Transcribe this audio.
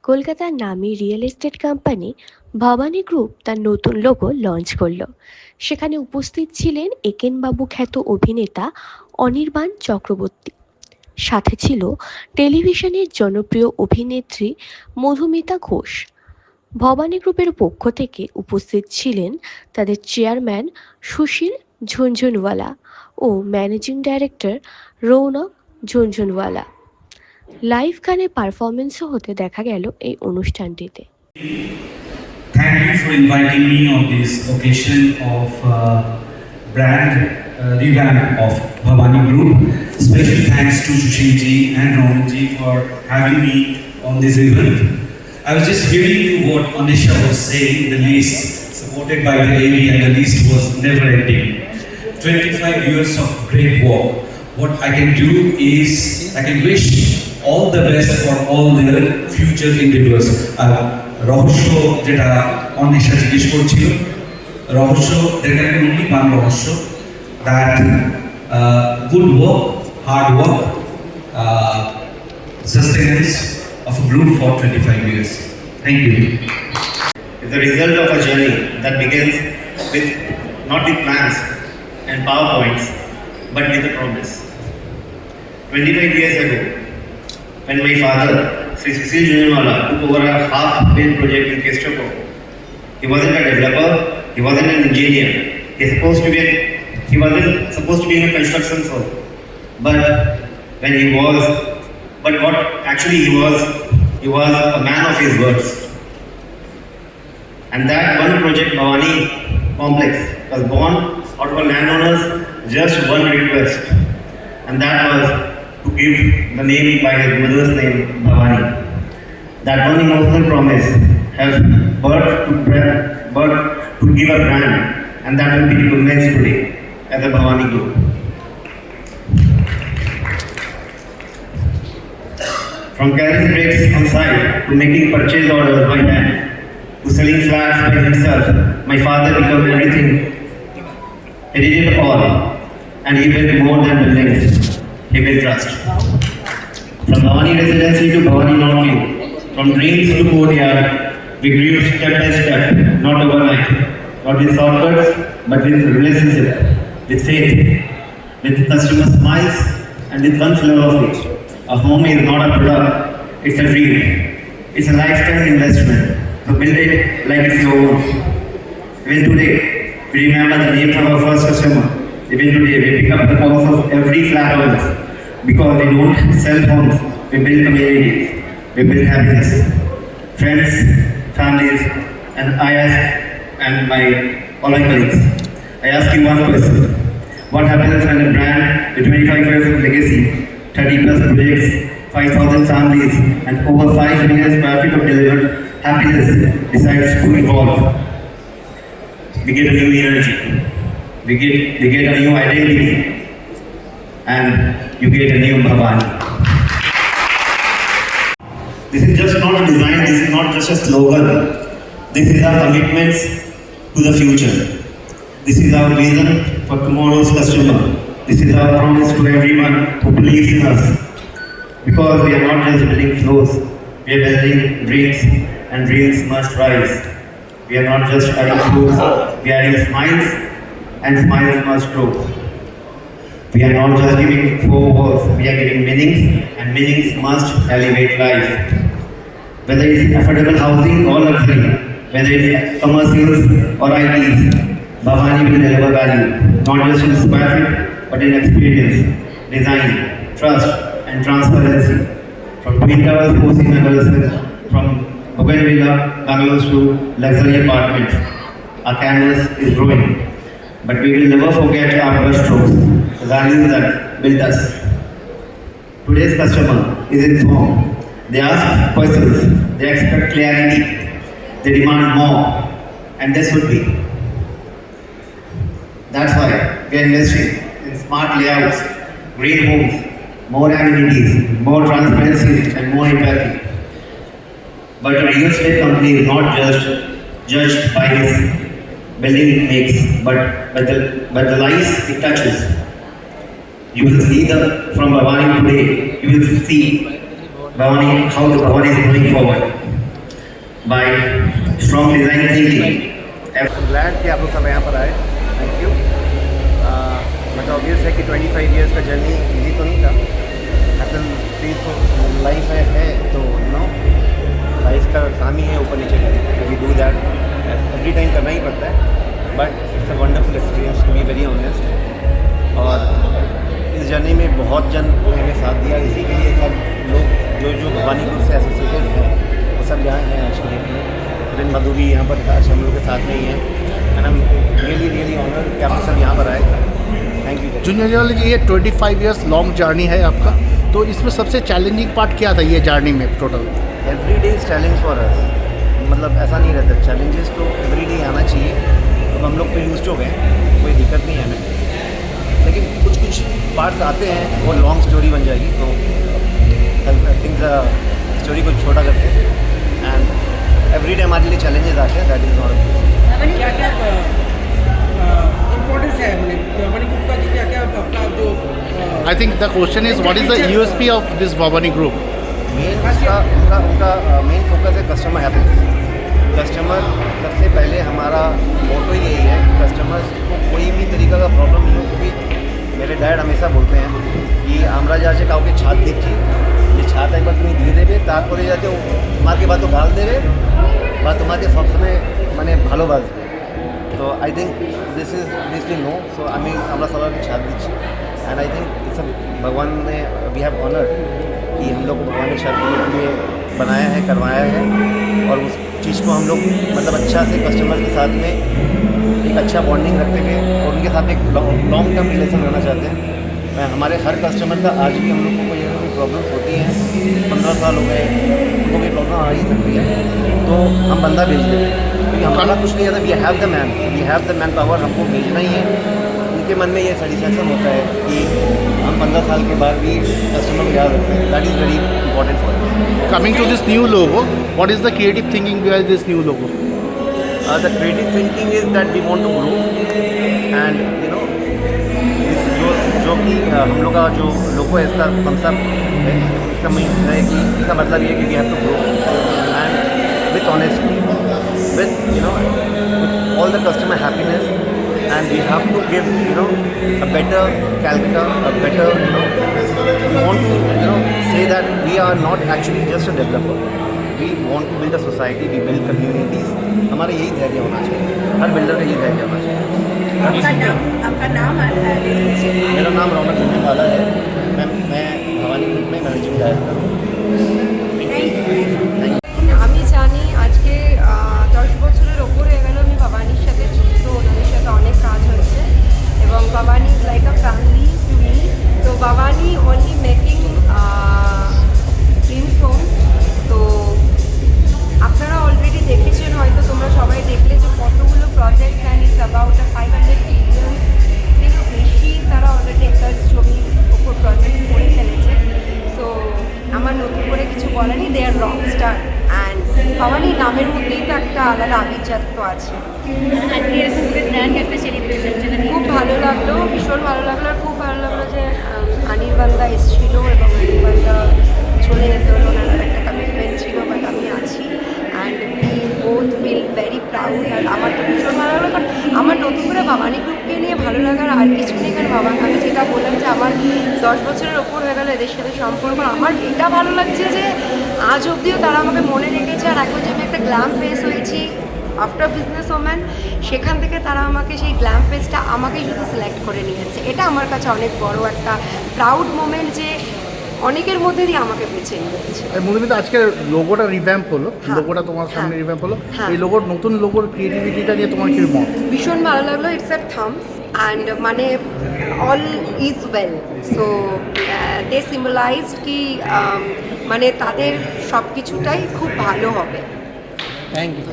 কলকাতার নামী real estate company Bhabani group তার নতুন লোগো লঞ্চ করলো। সেখানে উপস্থিত ছিলেন একেনবাবু খ্যাত অভিনেতা অনির্বাণ চক্রবর্তী। সাথে ছিল টেলিভিশনের জনপ্রিয় অভিনেত্রী মধুমিতা ঘোষ। ভবানী গ্রুপের পক্ষ থেকে উপস্থিত ছিলেন তাদের চেয়ারম্যান সুশীল ঝুনঝুনওয়ালা ও managing director Raunak Jhunjhunwala. Live গানে পারফরমেন্সও হতে দেখা গেল এই অনুষ্ঠানটিতে। Thank you for inviting me on this occasion of brand revamp of Bhavani Group. Special thanks to Sushil ji and Rohan ji for having me on this event. I was just hearing what Anisha was saying, the list supported by the AV, and the list was never ending. 25 years of great work. What I can do is I can wish all the best for all their future endeavors. রহস্য যেটা অনিশা জিজ্ঞেস করছিল, রহস্য there can be only one রহস্য, that good work, hard work, sustenance of a group for 25 years. Thank you. Is the result of a journey that begins with not with plans and PowerPoints, but with a promise. 25 years ago, when my father, Sri Sushil Junwala, took over a half-built project in Kestrapo, he wasn't a developer, he wasn't an engineer. He wasn't supposed to be in a construction firm. But what actually he was a man of his words. And that one project, Bhavani Complex, was born out of a landowner's just one request, and that was to give the name by his mother's name, Bhavani. That one emotional promise has birthed to give a brand, and that will be recognized today as the Bhavani Group. From carrying bricks on site to making purchase orders by hand to selling flats by himself, my father became everything. He did it all, and he built more than buildings. He built trust. From Bhavani Residency to Bhavani Northview, from dreams to courtyard, we grew step by step, not overnight, not with shortcuts, but with relationship, with faith, with customer smiles, and with one philosophy. A home is not a product, it's a dream. It's a lifetime investment. So build it like it's your own. Even today, we remember the name of our first customer. Even today, we pick up the calls of every flat owner. Because we don't sell homes, we build communities, we build happiness. Friends, families, and all my colleagues, I ask you one question. What happens when a brand with 25 years of legacy, 30 plus projects, 5,000 families, and over 5 million square feet of delivered happiness decides to evolve? We get a new energy, we get a new identity, and you get a new Bhavani. This is just not a design, this is not just a slogan. This is our commitments to the future. This is our vision for tomorrow's customer. This is our promise to everyone who believes in us. Because we are not just building floors, we are building dreams, and dreams must rise. We are not just adding floors, we are adding smiles, and smiles must grow. We are not just giving 4 walls, we are giving meanings, and meanings must elevate life. Whether it's affordable housing or luxury, whether it's commercials or ITs, Bhavani will deliver value, not just in square feet, but in experience, design, trust, and transparency. From Twin Towers, Kosi Nagars, from Bougainvillea, Bangalows to luxury apartments, our canvas is growing. But we will never forget our brushstrokes, the values that built us. Today's customer is informed. They ask questions, they expect clarity, they demand more, and this would be. That's why we are investing in smart layouts, green homes, more amenities, more transparency, and more empathy. But a real estate company is not just judged by its building it makes, but by the lives it touches. You will see from Bhavani today, you will see Bhavani, how the Bhavani is moving forward. by strong design thinking. Glad कि आप लोग सब यहाँ पर आए, thank you. मतलब obvious है कि 25 इयर्स का जर्नी इजी तो नहीं था। असल चीज़ तो लाइफ है तो नो लाइफ का काम ही है ऊपर नीचे करना। We do that every time, करना ही पड़ता है, but it's a wonderful experience to be very honest. और इस जर्नी में बहुत जन ने हमें साथ दिया, इसी के लिए सब लोग जो भवानीपुर से एसोसिएटेड हैं वो सब यहाँ हैं आज के डेट में। रिन मधु भी यहाँ पर आज हम लोग के साथ में ही हैं, and I am really honour कि आप सब यहाँ पर आए। Thank you. जूनियर जी, ये 25 इयर्स लॉन्ग जर्नी है आपका, तो इसमें सबसे चैलेंजिंग पार्ट क्या था ये जर्नी में total? Every day is challenge for us, मतलब ऐसा नहीं रहता, चैलेंजेस तो एवरी डे आना चाहिए। अब हम लोग तो यूज हो गए, कोई दिक्कत नहीं है हमें, लेकिन कुछ पार्ट्स आते हैं वो लॉन्ग स्टोरी बन जाएगी, तो आई थिंक स्टोरी को छोटा करते हैं। एंड एवरी डे हमारे लिए चैलेंजेस आते हैं, दैट इज़ नॉट क्या क्या इम्पोर्टेंस है भवानी ग्रुप का, क्या क्या आपका जो I think the question is what is the USP of this Bhavani group? Main उनका मेन फोकस है कस्टमर हैप्पीनेस। कस्टमर सबसे पहले, हमारा मोटो यही है कि कस्टमर्स को कोई भी तरीका का प्रॉब्लम नहीं हो। क्योंकि मेरे डैड हमेशा बोलते हैं कि আমরা যা আছে কাউকে ছাদ দিচ্ছি, যে ছাদ একবার তুমি দিয়ে দেবে তারপরে যাতে তোমাকে বা তো গাল দেবে বা তোমাকে সবসময় মানে ভালোবাসবে। তো I think this will know. So আমরা সবাইকে ছাদ দিচ্ছি, एंड आई थिंक इस सब भगवान ने वी हैव ऑनर कि हम लोग को भगवान ने शादी के लिए बनाया है, करवाया है, और उस चीज़ को हम लोग मतलब अच्छा से कस्टमर के साथ में एक अच्छा बॉन्डिंग रखते हुए और उनके साथ एक लॉन्ग टर्म रिलेशन रहना चाहते हैं। हमारे हर कस्टमर का आज भी हम लोग को कोई प्रॉब्लम होती है, 15 साल हो गए, उनको भी प्रॉब्लम आ ही सकती है, तो हम बंदा भेज देते हैं, क्योंकि हमारा कुछ नहीं आता। We have the man power, हमको भेजना ही है। उनके मन में ये सेटिस्फैक्शन होता है कि हम 15 साल के बाद भी कस्टमर को याद रखते हैं, that is very important for us. Coming to this new logo, what is the creative thinking behind this new logo? The creative thinking is that we want to grow, and you know जो कि हम लोग का जो लोगो है, इसका concept है, इसका मीन है कि इसका मतलब ये है कि we have to grow and with honesty, with you know all the customer happiness, and we have to give a better Calcutta, a better we want to say that we are not actually just a developer, we want to build a society, we build communities। हमारा यही धैर्य होना चाहिए, हर builder का यही धैर्य होना चाहिए। आपका नाम मेरा नाम रौनक वाला है, मैं भवानी ग्रुप में मैनेजिंग डायरेक्टर हूँ। আমি জানি আজকে 10 বছরের ওপর হয়ে গেল আমি ভবানীর সাথে যুক্ত, ওনাদের সাথে অনেক কাজ হয়েছে এবং Bhavani is like a family to me. তো Bhavani only making dreams home. তো আপনারা অলরেডি দেখেছেন, হয়তো তোমরা সবাই দেখলে যে কতগুলো project, and it's about 500 million থেকে বেশি তারা অলরেডি একটা জমির ওপর প্রজেক্ট করে ফেলেছে। সো আমার নতুন করে কিছু বলারই, দে আর রক স্টার, অ্যান্ড ভবানী নামের মধ্যেই তো একটা আলাদা আভিজাত্য আছে। খুব ভালো লাগলো, ভীষণ ভালো লাগলো, আর খুব ভালো লাগলো যে অনির্বাণদা এসেছিল এবং অনির্বাণদা চলে যেতে হলো, ওনার একটা কমিটমেন্ট ছিল, বাট আমি আছি, and we both feel very proud. আর আমার তো ভীষণ ভালো লাগলো, কারণ আমার নতুন করে ভবানী গ্রুপকে নিয়ে ভালো লাগার আর কিছু নেই। কারণ আমি যেটা বললাম যে আমার 10 বছরের ওপর হয়ে গেল এদের সাথে সম্পর্ক, আমার এটা ভালো লাগছে যে আজ অবধিও তারা আমাকে মনে রেখেছে। আর এখন যে আমি একটা গ্ল্যাম ফেস হয়েছি আফটার বিজনেস ওম্যান, সেখান থেকে তারা আমাকে সেই গ্ল্যাম ফেসটা আমাকেই শুধু সিলেক্ট করে নিয়ে এসেছে। এটা আমার কাছে অনেক বড় একটা প্রাউড মোমেন্ট যে অনেকের মধ্যে দিয়ে আমাকে বেছে নিয়ে এসেছে। মধুমিতা, আজকে লোগোটা রিভ্যাম্প হলো, লোগোটা তোমার সামনে রিভ্যাম্প হলো, এই লোগোর নতুন লোগোর ক্রিয়েটিভিটিটা নিয়ে তোমার কি মত? ভীষণ ভালো লাগলো, ইটস আ থাম্বস, অ্যান্ড মানে all is well. So they symbolized কি মানে তাদের সব কিছুটাই খুব ভালো হবে। Thank you.